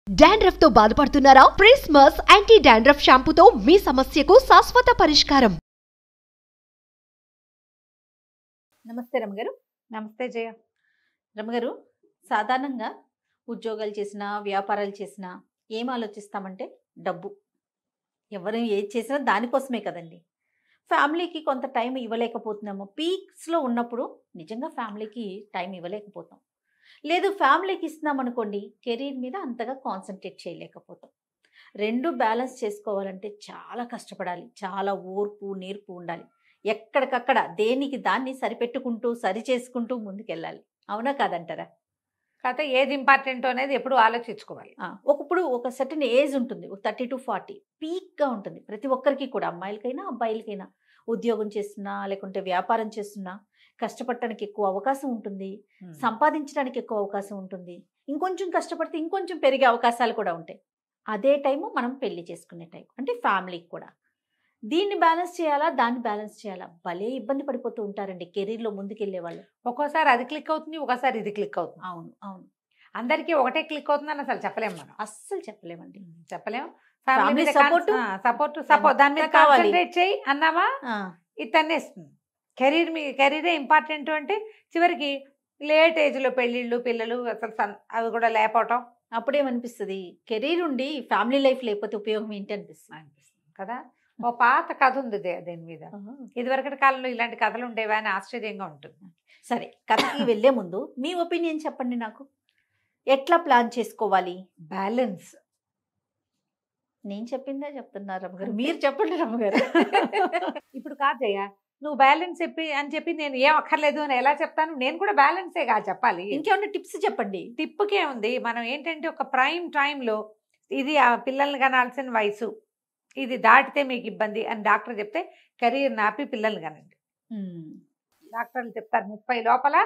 Dandruff తో బాధపడుతున్నారా? ప్రిస్మస్ anti dandruff షాంపూతో మీ సమస్యకు శాశ్వత పరిష్కారం. నమస్తే రమగారు. నమస్తే జయ. రమగారు, సాధారణంగా ఉద్యోగాలు చేసినా వ్యాపారాలు చేసినా ఏం ఆలోచిస్తామంటే డబ్బు. ఎవరు ఏది చేసినా దానికోసమే కదండి. ఫ్యామిలీకి కొంత టైం ఇవ్వలేకపోతున్నాము. పీక్స్లో ఉన్నప్పుడు నిజంగా ఫ్యామిలీకి టైం ఇవ్వలేకపోతాం. లేదు ఫ్యామిలీకి ఇస్తున్నాం అనుకోండి, కెరీర్ మీద అంతగా కాన్సన్ట్రేట్ చేయలేకపోతాం. రెండు బ్యాలెన్స్ చేసుకోవాలంటే చాలా కష్టపడాలి, చాలా ఓర్పు నేర్పు ఉండాలి. ఎక్కడికక్కడ దేనికి దాన్ని సరిపెట్టుకుంటూ సరి చేసుకుంటూ ముందుకెళ్ళాలి. అవునా కాదంటారా? కాకపోతే ఏది ఇంపార్టెంట్ అనేది ఎప్పుడు ఆలోచించుకోవాలి. ఒకప్పుడు ఒక సర్టన్ ఏజ్ ఉంటుంది, 30 to 40 పీక్గా ఉంటుంది ప్రతి ఒక్కరికి కూడా, అమ్మాయిలకైనా అబ్బాయిలకైనా. ఉద్యోగం చేస్తున్నా లేకుంటే వ్యాపారం చేస్తున్నా కష్టపడటానికి ఎక్కువ అవకాశం ఉంటుంది, సంపాదించడానికి ఎక్కువ అవకాశం ఉంటుంది. ఇంకొంచెం కష్టపడితే ఇంకొంచెం పెరిగే అవకాశాలు కూడా ఉంటాయి. అదే టైము మనం పెళ్లి చేసుకునే టైం, అంటే ఫ్యామిలీకి కూడా. దీన్ని బ్యాలెన్స్ చేయాలా, దాన్ని బ్యాలెన్స్ చేయాలా, భలే ఇబ్బంది పడిపోతూ ఉంటారండి కెరీర్లో ముందుకెళ్లే వాళ్ళు. ఒక్కోసారి అది క్లిక్ అవుతుంది, ఒకసారి ఇది క్లిక్ అవుతుంది. అవును అవును, అందరికీ ఒకటే క్లిక్ అవుతుందని అసలు చెప్పలేము మనం. అస్సలు చెప్పలేమండి, చెప్పలేము. Family సపోర్ట్ దాని మీద కావాలి. కాన్సన్ట్రేట్ చేయి అన్నావా ఇది తన్నేస్తుంది. కెరీరే ఇంపార్టెంట్ అంటే చివరికి లేట్ ఏజ్లో పెళ్ళిళ్ళు పిల్లలు అసలు అవి కూడా లేకపోవటం. అప్పుడేమనిపిస్తుంది, కెరీర్ ఉండి ఫ్యామిలీ లైఫ్ లేకపోతే ఉపయోగం ఏంటి అనిపిస్తుంది కదా. ఓ పాత కథ ఉంది దీని మీద. ఇదివరకటి కాలంలో ఇలాంటి కథలు ఉండేవా అని ఆశ్చర్యంగా ఉంటుంది. సరే, కథకి వెళ్లే ముందు మీ ఒపీనియన్ చెప్పండి నాకు. ఎట్లా ప్లాన్ చేసుకోవాలి? బ్యాలెన్స్. నేను చెప్పిందే చెప్తున్నారు రమ్మగారు, మీరు చెప్పండి రమ్మగారు. ఇప్పుడు కాదు జయ, నువ్వు బ్యాలెన్స్ చెప్పి నేను ఏం అక్కర్లేదు అని ఎలా చెప్తాను? నేను కూడా బ్యాలెన్సే కాదు చెప్పాలి. ఇంకేమన్నా టిప్స్ చెప్పండి. టిప్పుకే ఉంది. మనం ఏంటంటే ఒక ప్రైమ్ టైంలో ఇది ఆ పిల్లల్ని కనాల్సిన వయసు, ఇది దాటితే మీకు ఇబ్బంది అని డాక్టర్ చెప్తే కెరీర్ నాపి పిల్లల్ని కనండి. డాక్టర్లు చెప్తారు 30 లోపల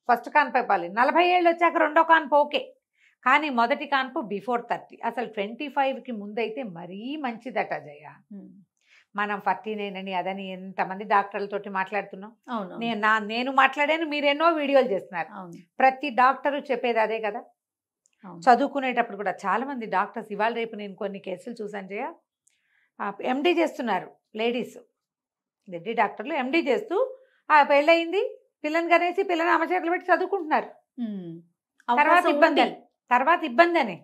ఫస్ట్ కాన్పు ఇవ్వాలి, 40 ఏళ్ళు వచ్చాక రెండో కాన్పు ఓకే, కానీ మొదటి కాన్పు బిఫోర్ 30. అసలు 25కి ముందైతే మరీ మంచిదట జయ. మనం 49 అని అదని ఎంతమంది డాక్టర్లతోటి మాట్లాడుతున్నాం. నేను మాట్లాడాను, మీరు ఎన్నో వీడియోలు చేస్తున్నారు. ప్రతి డాక్టరు చెప్పేది అదే కదా. చదువుకునేటప్పుడు కూడా చాలా మంది డాక్టర్స్, ఇవాళ రేపు నేను కొన్ని కేసులు చూసాను జయ, ఎండి చేస్తున్నారు లేడీస్, లేడీ డాక్టర్లు ఎండి చేస్తూ పెళ్ళయింది, పిల్లని కనేసి పిల్లని అమ్మచేతులు పెట్టి చదువుకుంటున్నారు. తర్వాత ఇబ్బంది అని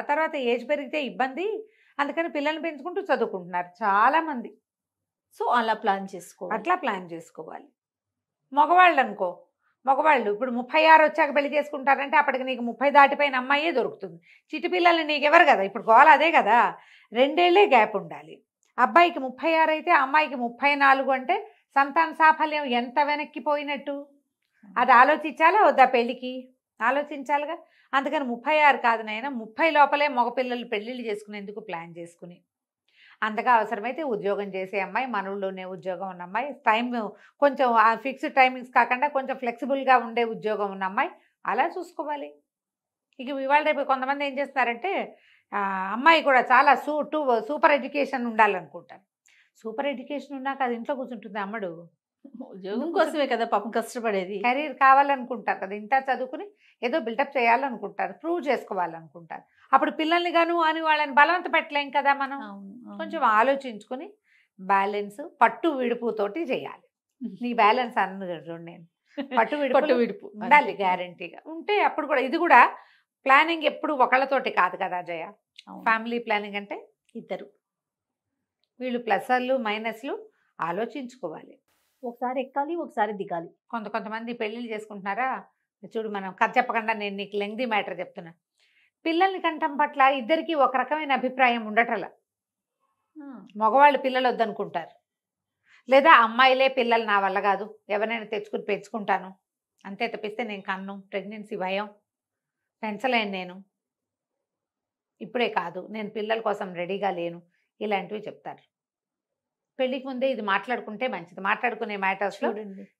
తర్వాత ఏజ్ పెరిగితే ఇబ్బంది, అందుకని పిల్లల్ని పెంచుకుంటూ చదువుకుంటున్నారు చాలా మంది. సో అట్లా ప్లాన్ చేసుకోవాలి. మగవాళ్ళు అనుకో, మగవాళ్ళు ఇప్పుడు 36 వచ్చాక పెళ్లి చేసుకుంటారంటే అప్పటికి నీకు 30 దాటిపోయిన అమ్మాయే దొరుకుతుంది. చిట్టి పిల్లల్ని నీకెవరు కదా, ఇప్పుడు గోల అదే కదా. 2 ఏళ్లే గ్యాప్ ఉండాలి. అబ్బాయికి 36 అయితే అమ్మాయికి 34 అంటే సంతాన సాఫల్యం ఎంత వెనక్కిపోయినట్టు. అది ఆలోచించాలా వద్దా? పెళ్ళికి ఆలోచించాలిగా. అందుకని 36 కాదు నాయన, 30 లోపలే మగపిల్లలు పెళ్ళిళ్ళు చేసుకునేందుకు ప్లాన్ చేసుకుని, అంతగా అవసరమైతే ఉద్యోగం చేసే అమ్మాయి, మనవుల్లోనే ఉద్యోగం ఉన్న అమ్మాయి, టైం కొంచెం ఫిక్స్డ్ టైమింగ్స్ కాకుండా కొంచెం ఫ్లెక్సిబుల్గా ఉండే ఉద్యోగం ఉన్న అమ్మాయి, అలా చూసుకోవాలి. ఇక ఇవాళ రేపు కొంతమంది ఏం చేస్తారంటే అమ్మాయి కూడా చాలా సూపర్ ఎడ్యుకేషన్ ఉండాలనుకుంటారు. సూపర్ ఎడ్యుకేషన్ ఉన్నాక అది ఇంట్లో కూర్చుంటుంది అమ్మడు, ఉద్యోగం కోసమే కదా పాపం కష్టపడేది. కెరీర్ కావాలనుకుంటారు కదా, ఇంత చదువుకుని ఏదో బిల్డప్ చేయాలనుకుంటారు, ప్రూవ్ చేసుకోవాలనుకుంటారు. అప్పుడు పిల్లల్ని గాను అని వాళ్ళని బలవంత పెట్టలేం కదా మనం. కొంచెం ఆలోచించుకుని బ్యాలెన్స్ పట్టు విడుపుతోటి చేయాలి. నీ బ్యాలెన్స్ అన్నది నేను పట్టు విడుపు ఉండాలి గ్యారంటీగా ఉంటే. అప్పుడు కూడా ఇది కూడా ప్లానింగ్ ఎప్పుడు ఒకళ్ళతోటి కాదు కదా జయ. ఫ్యామిలీ ప్లానింగ్ అంటే ఇద్దరు, వీళ్ళు ప్లస్లు మైనస్లు ఆలోచించుకోవాలి. ఒకసారి ఎక్కాలి, ఒకసారి దిగాలి. కొంతమంది పెళ్ళిళ్ళు చేసుకుంటున్నారా చూడు, మనం కథ చెప్పకుండా నేను నీకు లెంగ్దీ మ్యాటర్ చెప్తున్నా. పిల్లల్ని కంటం పట్ల ఇద్దరికి ఒక రకమైన అభిప్రాయం ఉండటల. మగవాళ్ళు పిల్లలు వద్దనుకుంటారు, లేదా అమ్మాయిలే పిల్లలు నా వల్ల కాదు, ఎవరైనా తెచ్చుకుని పెంచుకుంటాను అంతే తప్పిస్తే నేను కన్ను, ప్రెగ్నెన్సీ భయం, పెంచలేను నేను, ఇప్పుడే కాదు, నేను పిల్లల కోసం రెడీగా లేను, ఇలాంటివి చెప్తారు. పెళ్లికి ముందే ఇది మాట్లాడుకుంటే మంచిది. మాట్లాడుకునే మ్యాటర్స్ లో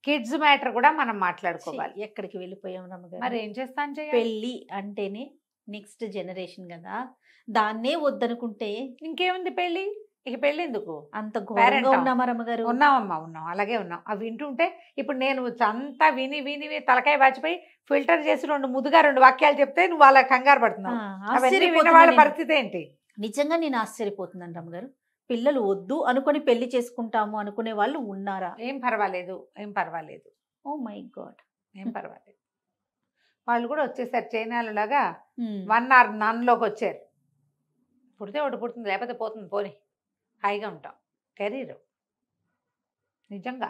కిడ్స్ మ్యాటర్ కూడా మనం మాట్లాడుకోవాలి. ఎక్కడికి వెళ్ళిపోయాం రమ్మగారు. మరి ఏం చేస్తాను జయ, పెళ్ళి అంటేనే నెక్స్ట్ జనరేషన్ కదా, దాన్నే వద్దనుకుంటే ఇంకేముంది. పెళ్ళి ఇక పెళ్ళి ఎందుకు? అంత ఘోరంగా Parent ఆ? ఉన్నామా రమ్మగారు? ఉన్నామమ్మా, ఉన్నాం, అలాగే ఉన్నాం. అవి వింటుంటే ఇప్పుడు నేను అంతా విని విని విని తలకాయ వాచిపోయి ఫిల్టర్ చేసి 2 ముద్దుగా 2 వాక్యాలు చెప్తే నువ్వు అలా కంగారు ఆ, పడుతున్నావు. అవన్నీ విన్న ఆశ్చర్యపోతున్నా వాళ్ళ నేను. పరిస్థితి ఏంటి? నిజంగా నేను ఆశ్చర్యపోతున్నాను రమ్మగారు. పిల్లలు వద్దు అనుకొని పెళ్లి చేసుకుంటాము అనుకునే వాళ్ళు ఉన్నారా? ఏం పర్వాలేదు, ఏం పర్వాలేదు, ఓ మై గాడ్. ఏం పర్వాలేదు. వాళ్ళు కూడా వచ్చేసారు చైనాలలాగా 1 or none లోకి వచ్చారు. పుడితే ఒకటి పుడుతుంది, లేకపోతే పోతుంది, పోని హాయిగా ఉంటాం. కెరీర్ నిజంగా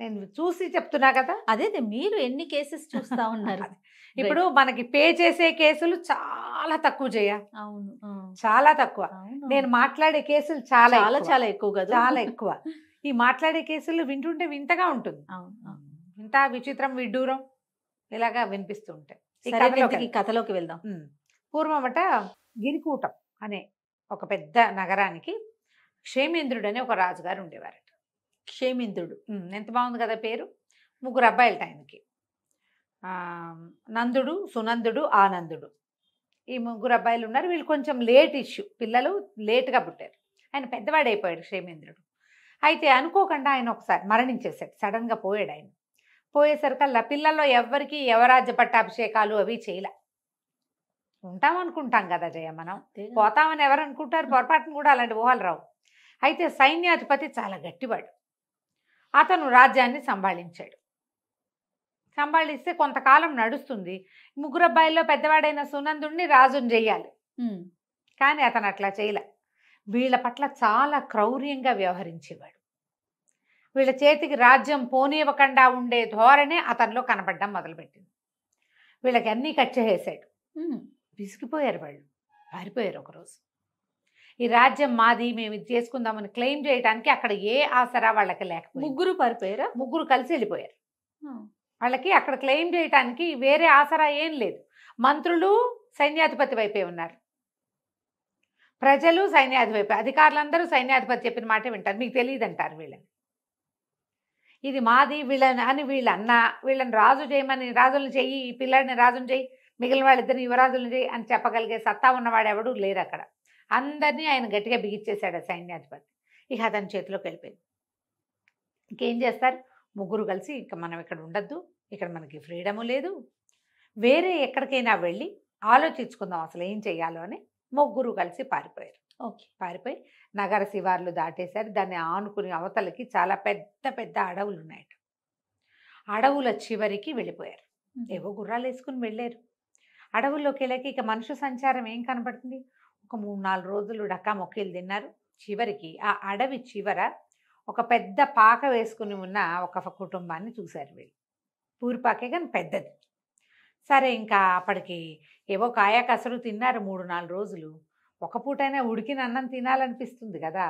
నేను చూసి చెప్తున్నా కదా. అదే మీరు ఎన్ని కేసెస్ చూస్తా ఉన్నారు? ఇప్పుడు మనకి పే చేసే కేసులు చాలా తక్కువ చేయ, అవును, చాలా తక్కువ. అవును. నేను మాట్లాడే కేసులు చాలా చాలా ఎక్కువ. చాలా ఎక్కువ కదా. చాలా ఎక్కువ. ఈ మాట్లాడే కేసులు వింటుంటే వింతగా ఉంటుంది. అవును, అవును. ఇంత విచిత్రం విడ్డూరం ఇలాగా వినిపిస్తూ ఉంటాయి. ఈ సరే, కథలోకి ఇంతకీ కథలోకి వెళ్దాం. పూర్వమట గిరికూటం అనే ఒక పెద్ద నగరానికి క్షేమేంద్రుడు అనే ఒక రాజుగారు ఉండేవారట. క్షేమేంద్రుడు. ఎంత బాగుంది కదా పేరు. 3 అబ్బాయిలట ఆయనకి. నందుడు, సునందుడు, ఆనందుడు. ఈ 3 అబ్బాయిలు ఉన్నారు. వీళ్ళు కొంచెం లేట్ ఇష్యూ, పిల్లలు లేటుగా పుట్టారు. ఆయన పెద్దవాడు అయిపోయాడు క్షేమేంద్రుడు. అయితే అనుకోకుండా ఆయన ఒకసారి మరణించేశాడు. సడన్గా పోయాడు ఆయన. పోయేసరికల్లా పిల్లల్లో ఎవ్వరికి యవరాజ్య పట్టాభిషేకాలు అవి చేయలే. ఉంటామనుకుంటాం కదా జయ, మనం పోతామని ఎవరు అనుకుంటారు? పొరపాటును కూడా అలాంటి ఊహలు రావు. అయితే సైన్యాధిపతి చాలా గట్టివాడు. అతను రాజ్యాన్ని సంభాళించాడు. సంభాళిస్తే కొంతకాలం నడుస్తుంది. 3 అబ్బాయిల్లో పెద్దవాడైన సునందుడిని రాజుని చెయ్యాలి. కానీ అతను అట్లా చేయలే. వీళ్ళ పట్ల చాలా క్రౌర్యంగా వ్యవహరించేవాడు. వీళ్ళ చేతికి రాజ్యం పోనివ్వకుండా ఉండే ధోరణే అతనిలో కనపడడం మొదలుపెట్టింది. వీళ్ళకి అన్నీ కచ్చేసాడు. విసిగిపోయారు వాళ్ళు, పారిపోయారు ఒకరోజు. ఈ రాజ్యం మాది, మేము ఇది చేసుకుందామని క్లెయిమ్ చేయడానికి అక్కడ ఏ ఆసరా వాళ్ళకి లేకపోయింది. 3 పారిపోయారా? 3 కలిసి వెళ్ళిపోయారు. వాళ్ళకి అక్కడ క్లెయిమ్ చేయడానికి వేరే ఆసరా ఏం లేదు. మంత్రులు సైన్యాధిపతి వైపే ఉన్నారు, ప్రజలు సైన్యాధిపతి, అధికారులందరూ సైన్యాధిపతి చెప్పిన మాట వింటారు. మీకు తెలియదు అంటారు వీళ్ళని. ఇది మాది వీళ్ళని అని వీళ్ళు అన్నా, వీళ్ళని రాజు చేయమని రాజులను చెయ్యి, ఈ పిల్లాడిని రాజుని చెయ్యి, మిగిలిన వాళ్ళిద్దరిని యువరాజులను చెయ్యి అని చెప్పగలిగే సత్తా ఉన్నవాడు ఎవడు లేరు అక్కడ. అందరినీ ఆయన గట్టిగా బిగిచ్చేశాడు సైన్యాధిపతి. ఇక అతని చేతిలోకి వెళ్ళిపోయింది. ఇంకేం చేస్తారు? 3 కలిసి ఇక మనం ఇక్కడ ఉండద్దు, ఇక్కడ మనకి ఫ్రీడము లేదు, వేరే ఎక్కడికైనా వెళ్ళి ఆలోచించుకుందాం అసలు ఏం చెయ్యాలో అని 3 కలిసి పారిపోయారు. ఓకే. పారిపోయి నగర శివార్లు దాటేశారు. దాన్ని ఆనుకుని అవతలకి చాలా పెద్ద పెద్ద అడవులు ఉన్నాయట. అడవుల చివరికి వెళ్ళిపోయారు. ఏవో గుర్రాలు వేసుకుని వెళ్ళారు. అడవుల్లోకి వెళ్ళాక ఇక మనుషు సంచారం ఏం కనపడుతుంది? ఒక 3-4 రోజులు డక్కా మొక్కీలు తిన్నారు. చివరికి ఆ అడవి చివర ఒక పెద్ద పాక వేసుకుని ఉన్న ఒక కుటుంబాన్ని చూశారు వీళ్ళు. పూరిపాకే కానీ పెద్దది. సరే, ఇంకా అప్పటికి ఏవో కాయా కసరు తిన్నారు 3-4 రోజులు. ఒక పూటైనా ఉడికిన అన్నం తినాలనిపిస్తుంది కదా.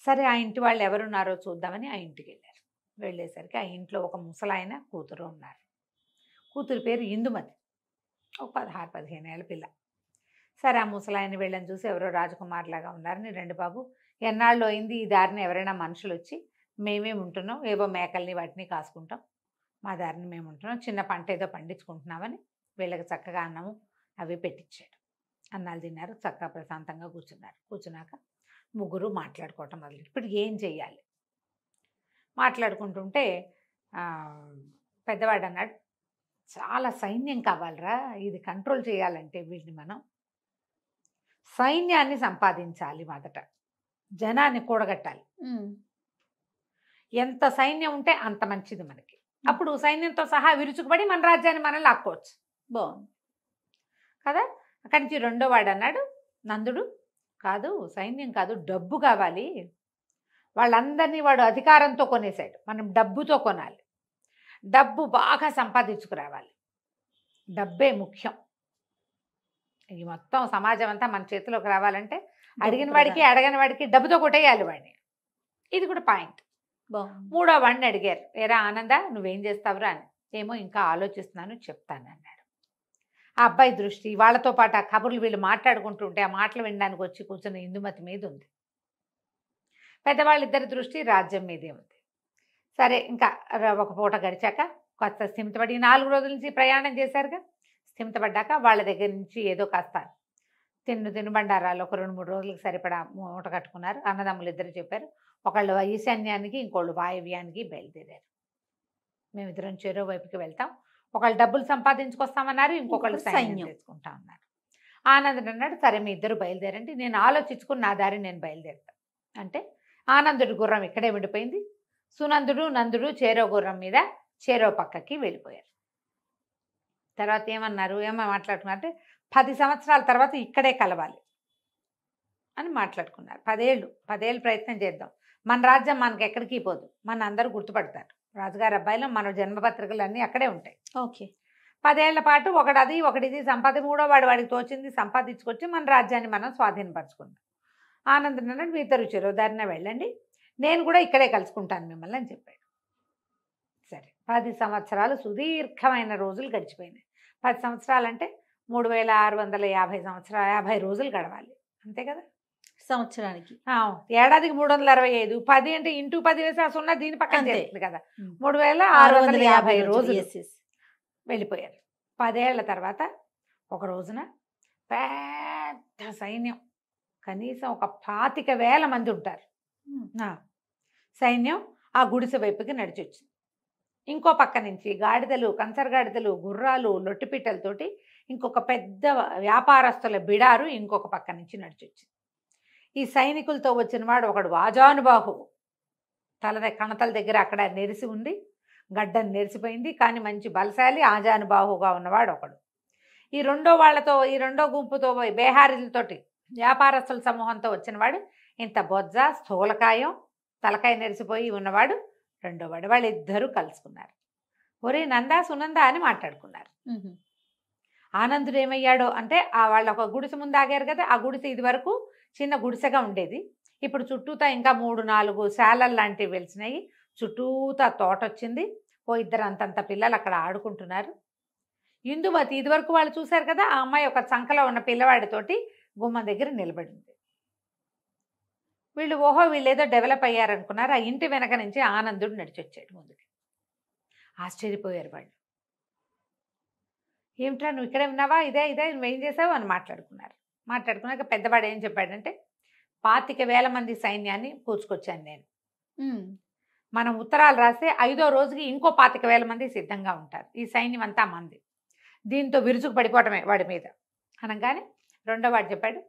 సరే, ఆ ఇంటి వాళ్ళు ఎవరున్నారో చూద్దామని ఆ ఇంటికి వెళ్ళారు. వెళ్ళేసరికి ఆ ఇంట్లో ఒక ముసలాయన కూతురు ఉన్నారు. కూతురు పేరు ఇందుమతి, ఒక 16-15 ఏళ్ళ పిల్ల. సరే, ఆ ముసలాయన వీళ్ళని చూసి ఎవరో రాజకుమారులాగా ఉన్నారని, రండి బాబు, ఎన్నాళ్ళు అయింది ఈ దారిని ఎవరైనా మనుషులు వచ్చి, మేమేమి ఉంటున్నాం, ఏవో మేకల్ని వాటిని కాసుకుంటాం, మా దారిని మేము ఉంటున్నాం, చిన్న పంట ఏదో పండించుకుంటున్నామని వీళ్ళకి చక్కగా అన్నము అవి పెట్టించాడు. అన్నాలు తిన్నారు, చక్కగా ప్రశాంతంగా కూర్చున్నారు. కూర్చున్నాక 3 మాట్లాడుకోవటం మొదలు. ఇప్పుడు ఏం చెయ్యాలి? మాట్లాడుకుంటుంటే పెద్దవాడు అన్నాడు, చాలా సైన్యం కావాలరా, ఇది కంట్రోల్ చేయాలంటే వీటిని మనం సైన్యాన్ని సంపాదించాలి. మొదట జనాన్ని కూడగట్టాలి. ఎంత సైన్యం ఉంటే అంత మంచిది మనకి. అప్పుడు సైన్యంతో సహా విరుచుకుపడి మన రాజ్యాన్ని మనం లాక్కోవచ్చు. బాగుంది కదా. అక్కడి నుంచి 2వ వాడు అన్నాడు, నందుడు, కాదు సైన్యం కాదు, డబ్బు కావాలి. వాళ్ళందరినీ వాడు అధికారంతో కొనేశాడు, మనం డబ్బుతో కొనాలి. డబ్బు బాగా సంపాదించుకురావాలి, డబ్బే ముఖ్యం. ఈ మొత్తం సమాజం అంతా మన చేతిలోకి రావాలంటే అడిగిన వాడికి అడగని వాడికి డబ్బుతో కొట్టేయాలి వాడిని. ఇది కూడా పాయింట్. 3వ వాడిని అడిగారు, ఏరా ఆనంద, నువ్వేం చేస్తావురా అని. ఏమో ఇంకా ఆలోచిస్తున్నాను, చెప్తాను అన్నాడు. ఆ అబ్బాయి దృష్టి వాళ్ళతో పాటు ఆ కబుర్లు వీళ్ళు మాట్లాడుకుంటుంటే ఆ మాటలు వినడానికి వచ్చి కూర్చున్న ఇందుమతి మీద ఉంది. పెద్దవాళ్ళిద్దరి దృష్టి రాజ్యం మీదే ఉంది. సరే, ఇంకా ఒక పూట గడిచాక కొత్త స్థిమితపడి 4 రోజుల నుంచి ప్రయాణం చేశారుగా, స్థిమితపడ్డాక వాళ్ళ దగ్గర నుంచి ఏదో కాస్త తినుబండారాలు ఒక 2-3 రోజులకు సరిపడా మూట కట్టుకున్నారు. అన్నదమ్ములు ఇద్దరు చెప్పారు. ఒకళ్ళు ఈశాన్యానికి, ఇంకోళ్ళు వాయవ్యానికి బయలుదేరారు. మేమిద్దరం చెరో వైపుకి వెళ్తాం. ఒకళ్ళు డబ్బులు సంపాదించుకొస్తామన్నారు, ఇంకొకళ్ళు సైన్యం తెచ్చుకుంటా అన్నారు. ఆనందుడు అన్నాడు, సరే మీ ఇద్దరు బయలుదేరండి, నేను ఆలోచించుకుని నా దారి నేను బయలుదేరుతాను అంటే ఆనందుడి గుర్రం ఇక్కడే ఉండిపోయింది. సునందుడు నందుడు చేరో గుర్రం మీద చేరో పక్కకి వెళ్ళిపోయారు. తర్వాత ఏమో మాట్లాడుకున్నారంటే 10 సంవత్సరాల తర్వాత ఇక్కడే కలవాలి అని మాట్లాడుకున్నారు. 10 ఏళ్ళు ప్రయత్నం చేద్దాం, మన రాజ్యం మనకి ఎక్కడికి పోదు, మన అందరూ గుర్తుపడతారు, రాజుగారి అబ్బాయిలో మన జన్మపత్రికలు అన్నీ అక్కడే ఉంటాయి. ఓకే. 10 ఏళ్ల పాటు ఒకటిది మూడో వాడికి తోచింది సంపాదించుకొచ్చి మన రాజ్యాన్ని మనం స్వాధీనపరచుకుందాం. ఆనందం అన్నాడు, మీ ఇద్దరు చెరో దారిన వెళ్ళండి, నేను కూడా ఇక్కడే కలుసుకుంటాను మిమ్మల్ని అని చెప్పాడు. సరే 10 సంవత్సరాలు సుదీర్ఘమైన రోజులు గడిచిపోయినాయి. 10 సంవత్సరాలు అంటే 3650 రోజులు గడవాలి, అంతే కదా సంవత్సరానికి. ఏడాదికి 365, 10 అంటే ఇంటూ 10 వేసి ఆ సున్నా దీని పక్కన చేస్తుంది కదా, 3650 రోజులు వెళ్ళిపోయారు. 10 ఏళ్ల తర్వాత ఒక రోజున పెద్ద సైన్యం, కనీసం ఒక 25,000 మంది ఉంటారు సైన్యం ఆ గుడిసె వైపుకి నడిచొచ్చింది. ఇంకో పక్క నుంచి గాడిదలు, కంచరగాడిదలు, గుర్రాలు, లొట్టిపిట్టలతోటి ఇంకొక పెద్ద వ్యాపారస్తుల బిడారు ఇంకొక పక్క నుంచి నడిచొచ్చింది. ఈ సైనికులతో వచ్చిన వాడు ఒకడు వాజానుబాహు, కణతల దగ్గర అక్కడ నెరిసి ఉంది, గడ్డను నెరిసిపోయింది, కానీ మంచి బలశాలి ఆజానుబాహుగా ఉన్నవాడు ఒకడు. ఈ రెండో గుంపుతో బేహారీలతోటి వ్యాపారస్తుల సమూహంతో వచ్చినవాడు ఇంత బొజ్జ, స్థూలకాయం, తలకాయ నెరిసిపోయి ఉన్నవాడు రెండోవాడు. వాళ్ళిద్దరూ కలుసుకున్నారు. ఒరే నందా సునందా అని మాట్లాడుకున్నారు. ఆనందుడు ఏమయ్యాడో అంటే వాళ్ళు ఒక గుడిసె ముందు ఆగారు కదా, ఆ గుడిసె ఇది వరకు చిన్న గుడిసెగా ఉండేది, ఇప్పుడు చుట్టూతా ఇంకా 3-4 శాలలు లాంటివి వెలిసినాయి, చుట్టూతా తోట వచ్చింది, ఇద్దరు అంతంత పిల్లలు అక్కడ ఆడుకుంటున్నారు. ఇందుమతి ఇదివరకు వాళ్ళు చూశారు కదా, ఆ అమ్మాయి ఒక చంకలో ఉన్న పిల్లవాడితోటి గుమ్మం దగ్గర నిలబడింది. వీళ్ళు ఏదో డెవలప్ అయ్యారనుకున్నారు. ఆ ఇంటి వెనక నుంచి ఆనందుడు నడిచొచ్చాడు ముందుకి. ఆశ్చర్యపోయారు వాళ్ళు. ఏమిట్రా నువ్వు ఇక్కడే ఉన్నావా, ఇదే నువ్వేం చేసావు అని మాట్లాడుకున్నాక పెద్దవాడు ఏం చెప్పాడంటే 25,000 మంది సైన్యాన్ని పూచుకొచ్చాను నేను, మనం ఉత్తరాలు రాస్తే 5వ రోజుకి ఇంకో 25,000 మంది సిద్ధంగా ఉంటారు, ఈ సైన్యం అంతా మంది, దీంతో విరుచుకు పడిపోవటమే వాడి మీద అనగానే రెండో వాడు చెప్పాడు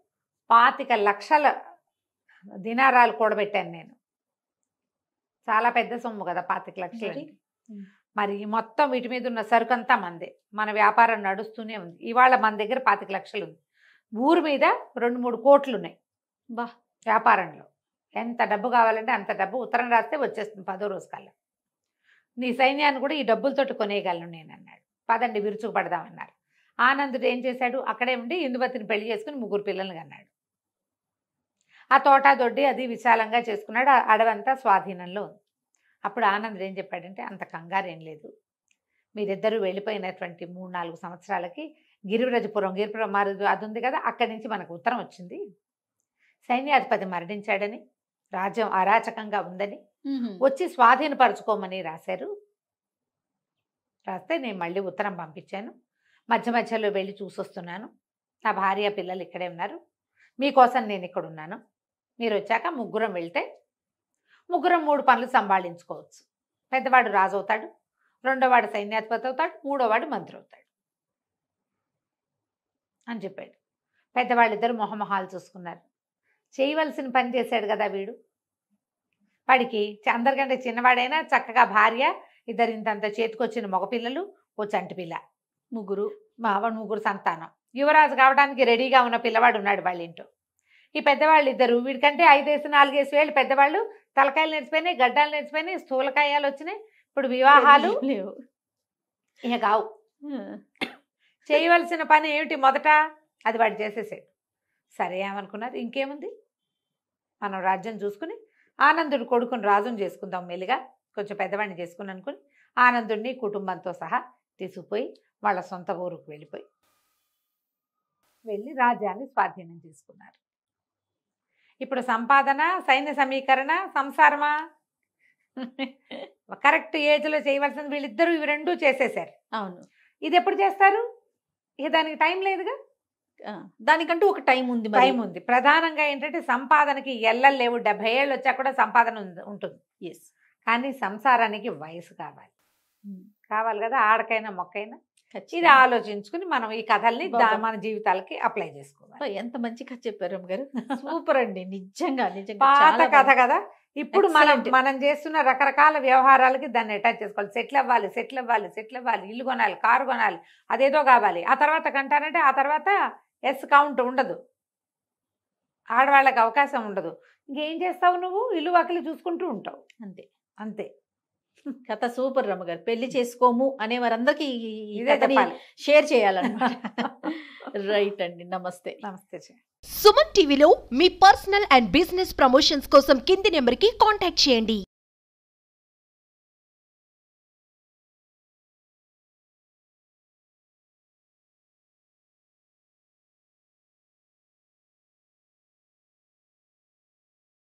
25 లక్షల దినారాలు కూడబెట్టాను నేను. చాలా పెద్ద సొమ్ము కదా 25 లక్షలు. మరి మొత్తం వీటి మీద ఉన్న సరుకంతా మందే, మన వ్యాపారం నడుస్తూనే ఉంది. ఇవాళ మన దగ్గర 25 లక్షలు ఉంది, ఊరు మీద 2-3 కోట్లు ఉన్నాయి వ్యాపారంలో. ఎంత డబ్బు కావాలంటే అంత డబ్బు ఉత్తరం రాస్తే వచ్చేస్తుంది 10వ రోజు కల్లా. నీ సైన్యాన్ని కూడా ఈ డబ్బులతోటి కొనేయగలను నేను అన్నాడు. పదండి విరుచుకు పడదామన్నారు. ఆనందుడు ఏం చేశాడు, అక్కడే ఉండి ఇందుమతిని పెళ్లి చేసుకుని 3 పిల్లల్ని కన్నాడు. ఆ తోట దొడ్డి అది విశాలంగా చేసుకున్నాడు, అడవంతా స్వాధీనంలో ఉంది. అప్పుడు ఆనందుడు ఏం చెప్పాడంటే, అంత కంగారేం లేదు, మీరిద్దరూ వెళ్ళిపోయినటువంటి 3-4 సంవత్సరాలకి గిరిపురం అది ఉంది కదా, అక్కడి నుంచి మనకు ఉత్తరం వచ్చింది, సైన్యాధిపతి మరణించాడని, రాజ్యం అరాచకంగా ఉందని, వచ్చి స్వాధీనపరచుకోమని రాశారు. రాస్తే నేను మళ్ళీ ఉత్తరం పంపించాను, మధ్యలో వెళ్ళి చూసొస్తున్నాను, నా భార్య పిల్లలు ఇక్కడే ఉన్నారు, మీకోసం నేను ఇక్కడ ఉన్నాను, మీరు వచ్చాక 3 వెళ్తే 3 పనులు సంభాళించుకోవచ్చు. పెద్దవాడు రాజు అవుతాడు, రెండోవాడు సైన్యాధిపతి అవుతాడు, 3వవాడు మంత్రి అవుతాడు అని చెప్పాడు. పెద్దవాళ్ళిద్దరు మొహమొహాలు చూసుకున్నారు. చేయవలసిన పని చేశాడు కదా వీడు, వాడికి అందరికంటే చిన్నవాడైనా చక్కగా భార్య, ఇద్దరు ఇంతంత చేతికొచ్చిన మగపిల్లలు, ఓ చంటి పిల్ల, 3 సంతానం, యువరాజు కావడానికి రెడీగా ఉన్న పిల్లవాడు ఉన్నాడు వాళ్ళ ఇంట్లో. ఈ పెద్దవాళ్ళు ఇద్దరు, వీడికంటే 5-4 ఏళ్ళు పెద్దవాళ్ళు, తలకాయలు నేర్చిపోయినాయి, గడ్డాలు నేర్చిపోయినాయి, స్థూలకాయాలు వచ్చినాయి, ఇప్పుడు వివాహాలు లేవు, ఇక కావు. చేయవలసిన పని ఏమిటి మొదట, అది వాడు చేసేసాడు. సరే ఏమనుకున్నారు, ఇంకేముంది మనం రాజ్యం చూసుకుని ఆనందుడు కొడుకుని రాజుని చేసుకుందాం, మెల్లిగా కొంచెం పెద్దవాడిని చేసుకుని అనుకుని ఆనందుడిని కుటుంబంతో సహా తీసుకుపోయి వాళ్ళ సొంత ఊరుకు వెళ్ళి రాజ్యాన్ని స్వాధీనం చేసుకున్నారు. ఇప్పుడు సంపాదన, సైన్య సమీకరణ, సంసారమా, కరెక్ట్ ఏజ్లో చేయవలసింది వీళ్ళిద్దరూ, ఇవి 2 చేసేసారు. అవును, ఇది ఎప్పుడు చేస్తారు, ఇక దానికి టైం లేదుగా. దానికంటూ ఒక టైం ఉంది మరి. టైం ఉంది. ప్రధానంగా ఏంటంటే సంపాదనకి ఎల్లలు లేవు. 70 ఏళ్ళు వచ్చా కూడా సంపాదన ఉంటుంది. ఎస్. కానీ సంసారానికి వయసు కావాలి. కావాలి కదా, ఆడకైనా మొక్కైనా. ఇది ఖచ్చితంగా. ఆలోచించుకుని మనం ఈ కథల్ని బాబా. మన జీవితాలకి అప్లై చేసుకోవాలి. అబ్బా, ఎంత మంచి కథ చెప్పారు రమ్య గారు. సూపర్ అండి, నిజంగా నిజంగా పాత చాలా కథ బాగుంది. కదా. ఇప్పుడు Excellent. మనం చేస్తున్న రకరకాల వ్యవహారాలకి దాన్ని అటాచ్ చేసుకోవాలి. సెటిల్ అవ్వాలి, ఇల్లు కొనాలి, కారు కొనాలి, అదేదో కావాలి. ఆ తర్వాత కంటానంటే ఆ తర్వాత కౌంట్ ఉండదు, ఆడవాళ్ళకి అవకాశం ఉండదు. ఇంకేం చేస్తావు నువ్వు? ఇల్లు వాకిలి చూసుకుంటూ ఉంటావు అంతే. అంతే. కథ సూపర్ రమ్య గారు. పెళ్లి చేసుకోము అనే వారందరికీ ఈ ఇదే కథని చెప్పాలి. షేర్ చేయాలన్నమాట. రైట్ అండి, నమస్తే. నమస్తే. సుమన్ టీవీలో మీ పర్సనల్ అండ్ బిజినెస్ ప్రమోషన్స్ కోసం కింది నెంబర్కి కాంటాక్ట్ చేయండి.